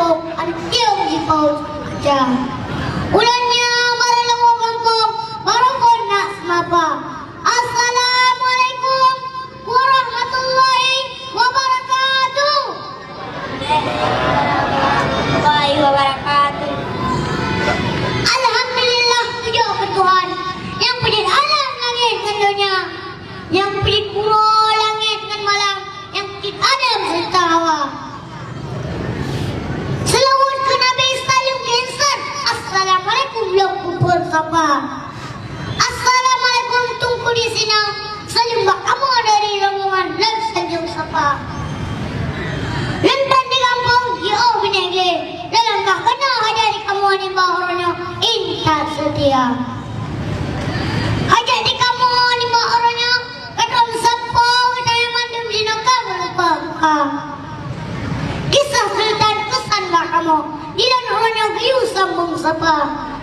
kampung ada tiang di paus aja. Ulangnya maralawa kampung baru kon nak semapa. Assalamualaikum warahmatullahi wabarakatuh. Warahmatullahi wabarakatuh. Alhamdulillah puja ke Tuhan yang punya alam langit dan dunia, yang punya kuro langit dan malam, yang punya Adam serta Hawa. Selawat ke Nabi Salim ke insan. Assalamualaikum belum kupur sapa. Assalamualaikum tunggu di sini. Salim bak kamu dari rombongan dan sanjung sapa. Lentan di kampung yo binege. Dalam tak kena hajar di kamu ni bahornya intan setia. Hajar di kamu ni bahornya kadang sapa daya mandum di nakal lupa buka. Kisah Sultan kesan bak kamu. Di dalam orangnya giu sambung sapa.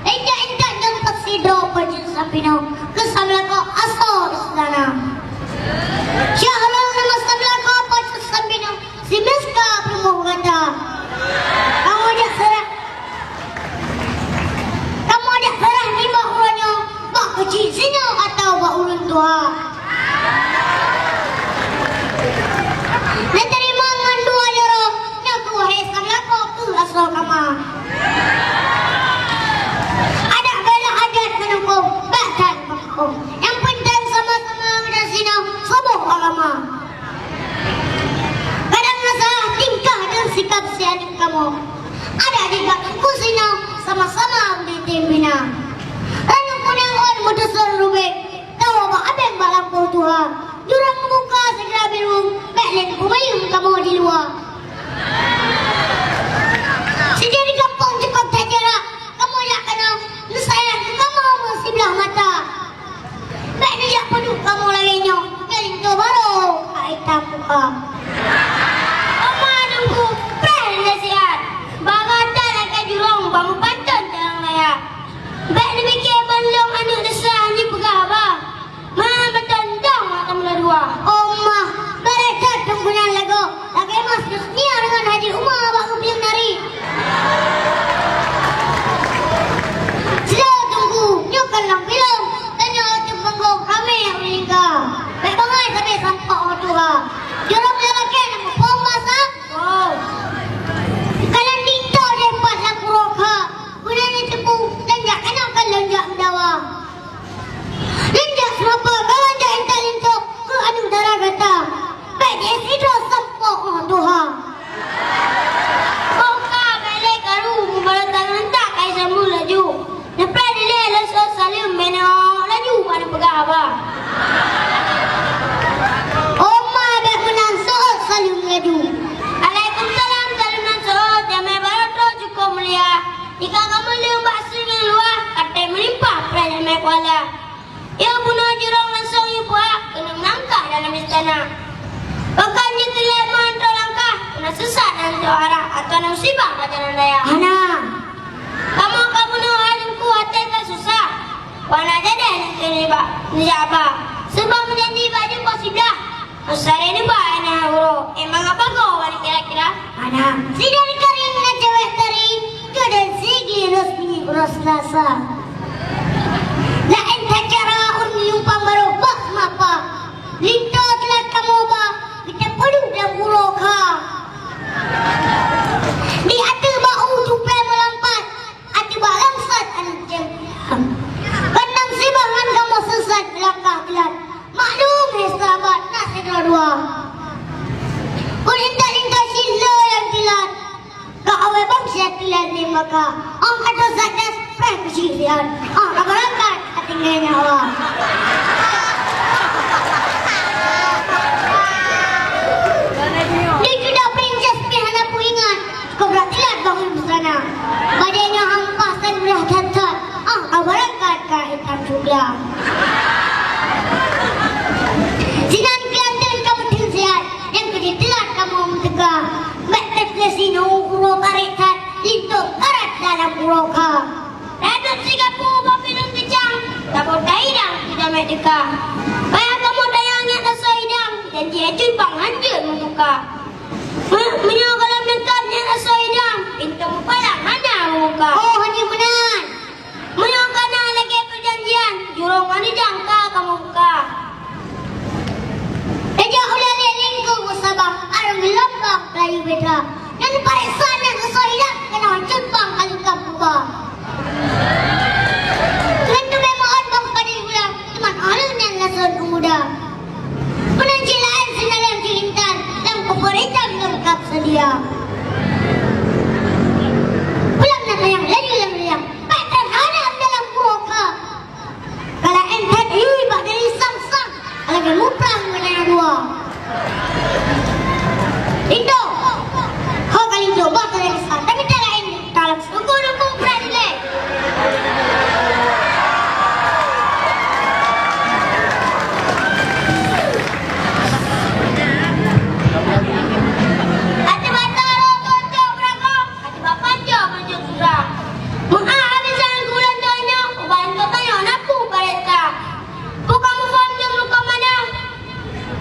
Indah-indah dan tersido pajin sapino. Kesan lako asal istana. Syahlah nama sablah kau pajin sapino. Si Miska pemuh kata. Kamu ajak serah ni bak orangnya. Bak kecil sini atau bak ulun tua. Nak terima dengan dua jarah. Nak ku hai sablah kau ke asal kama. Ada bela adat menunggu badan menunggu. Yang penting sama-sama ada sini sebuah agama. Kadang nasah tingkah dan sikap sianik kamu. Ada di bakku sini sama-sama di timbina. Lalu kuning on mudusur rubik. Tahu apa abang balam kau Tuhan. Jurang muka segera biru. Belen kumayum kamu di luar. Sejak di kampung cukup saja lah. Kamu nak kena sayang kamu masih belah mata. Baik ni jak penuh kamu lagi nyok. Yang itu baru kaitan muka. Oma nunggu pran nasihat. Bagata nak ke jurong bangu pantun terang layak. Baik ni mikir belum anak desah ni pegah abang. Mana bertandang kamu lah dua. Omah, mereka tunggunan lagu. Lagi mas Dusnia dengan Haji Umar baru bilang nari. Sila tunggu, nyukan lang film. Tanya otak banggong kami yang meninggal. Baik bangai sampai sampak orang tua. Jurang lelaki nak mempuang masa. Wow. Kalau dito dia empat lang kuroka. Guna ni tepu, lanjak kenapa lanjak mendawa. Lanjak semapa, kalau lanjak intal linto. Ke anu darah kata. Baik dia sido sampak orang tua. Kau kah balik karu membalatang hentak kai sambu laju. Neprai dia lesok salim menok laju pada pegah abang. Omah baik menang soal saling laju. Waalaikumsalam salam nasihat yang mebarat cukup mulia. Jika kamu lihat bakso yang luar, kata melimpah perayaan kuala. Ia bunuh jurang langsung ibu kena melangkah dalam istana. Bahkan dia kelihatan mantra langkah, kena sesat dan arah atau musibah pada daya. Ana, Kamu bunuh alimku hati tak susah. Wana jadi ni abah. Sebab menjanji baju posible. Usare ni ba ana bro. Emang apa kau balik kira-kira? ana. Sidang karing na cewek tari. Jodan sigi resmi uras lasa. Lain cara unyum pambaru bak mapa. Linto telah kamu ba. Kita perlu dan buroka. Di hati bau tupai melampat. Hati ba langsat anak jempam. Kenang si bahan kamu sesat belakang gelat. Maklum sahabat nasi dua. Kau lintas sila yang tilat. Kau awal bangsa tilat ni maka. Ang kata sadas presiden. Ang kabarangkat tinggal nyawa. Dia sudah princess pihana puingan. Kau beratilat bangun sana. Badannya hampas dan berat cacat. Ang kabarangkat kaitan juga. Sinan Kelantan kamu tinsiat. Yang kedua telat kamu mentegak. Baik lesino uro karikat. Itu karat dalam uroka. Radut Singapura papilun kecang. Takut daidang tidak medika. Bayar kamu dayangnya tak soidang. Janji ejun pang hancur muka. Menyogalam nekatnya tak soidang. dia. Pulang nak layang, lagi layang. Pakai anak dalam muka. Kalau ente iba dari sang-sang, lagi muprang dengan dua. Lindo, kau kali coba dari sana, tapi tak lain. Kalau suku berani le. Ati bataro tonjo berako, ati bapanjo panjo surah. Menghabiskan bulan doanya, bantu tanya napu mereka. Bukan mufam yang luka mana.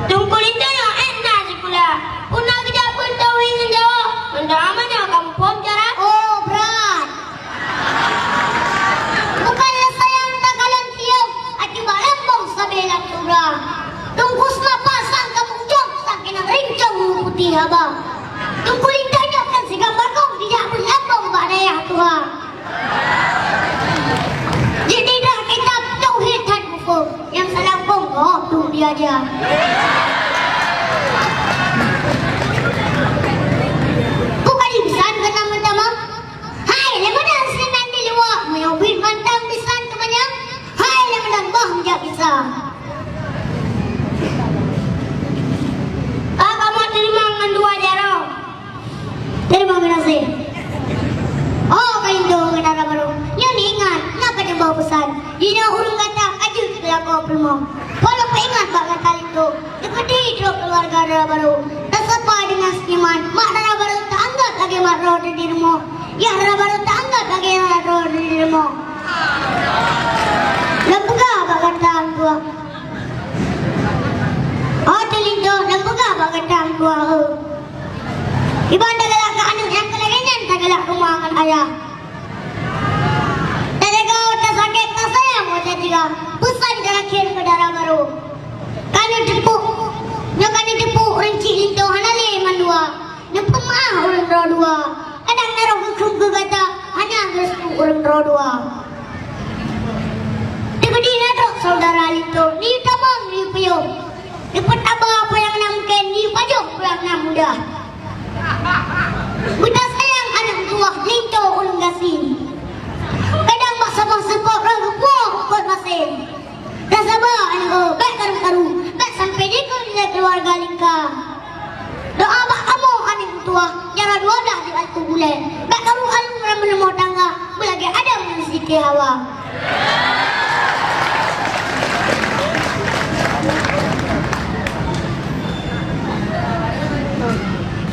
Tungkulin tanya enak si pula. Punah kejap pun tahu ingin jawab. Mendah mana kamu pom cara? Oh, berat. Bukanlah sayang tak kalian tiap. Ati balambong sabelang surah. Tungkus pasang kamu jom saking ang rincong putih abang. Tungkulin tanya kan si gambar kau tidak berlambong badaya Tuhan. Jadi dah kitab tauhid dan hukum yang salah bongkok tu dia aja. Bukan ibisan ke nama-nama. Hai, lemedan sinan di luar. Mayobin mantang bisan temannya. Hai, lemedan bah menjak bisa. Kamu terima dengan dua jaro. Terima kasih. Oh, kain dong kenara baru. Yang ni ingat, nak ada bawa pesan. Dina urung kata, aju kita kau primo. Kalau ingat bagai kali itu, dekati hidup keluarga dara baru. Tak sepa dengan seniman. Mak dara baru tak anggap lagi mak roh di dirimu. Ya dara baru tak anggap lagi mak roh di dirimu. Lembuga bagai tang tua. Oh, telindo, lembuga bagai tang tua. Ibadah galak ke anak yang kelaingan tak galak rumah akan ayah. Tak kau tak sakit tak sayang wajah tiga. Pesan terakhir ke darah baru. Kami tepuk. Yang kami tepuk orang cik lintu hanali mandua. Yang pemah orang roh dua. Kadang naruh hukum ke kata hanya restu orang roh dua. Dikudi nadok saudara lintu. Ni tamang ni puyuh. Ni petaba apa yang nak mungkin. Ni pajuk yang nak mudah. Bunda sayang anak tua lintu ulung gasin. Kadang mak sabang-sabang orang kepuah ukut masin. Dah sabar anak baik karu-karu. Baik sampai di keluarga lingka. Doa bak kamu anak tua. Jangan dua dah di altu bulan. Baik karu-karu orang menemui tangga. Belagi ada menisiki hawa.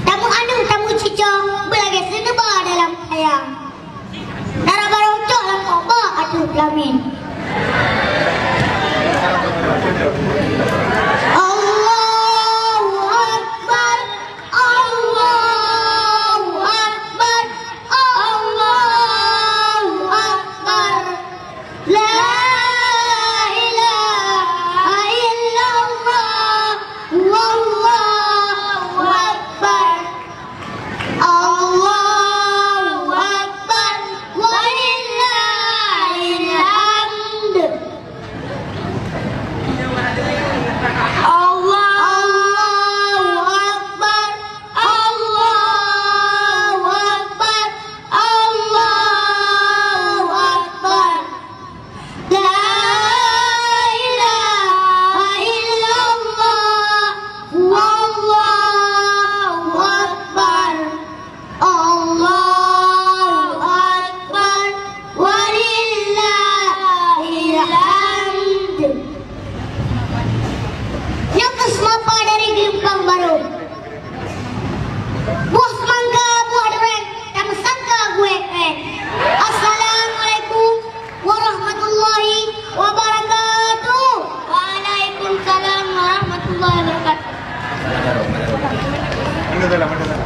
Tamu anu, tamu cicong. Belagi seneba dalam ayam. Darah baru cok lampau bak atuh kelamin. Allahu Akbar, Allahu Akbar, Allahu Akbar. La ilaha illallah, wallahu Akbar. Allahu Akbar, walillahil hamd. Allahu Akbar, Allahu Akbar, Allahu Akbar. La ilaha illallah, wallahu Akbar. Allahu Akbar, walillahil hamd. Yang kesemapa dari Gempang Baru. Buah semangka, buah durian, dan sangka gue keren. Assalamualaikum warahmatullahi wabarakatuh. Waalaikumsalam warahmatullahi wabarakatuh. Mana dalam, mana dalam.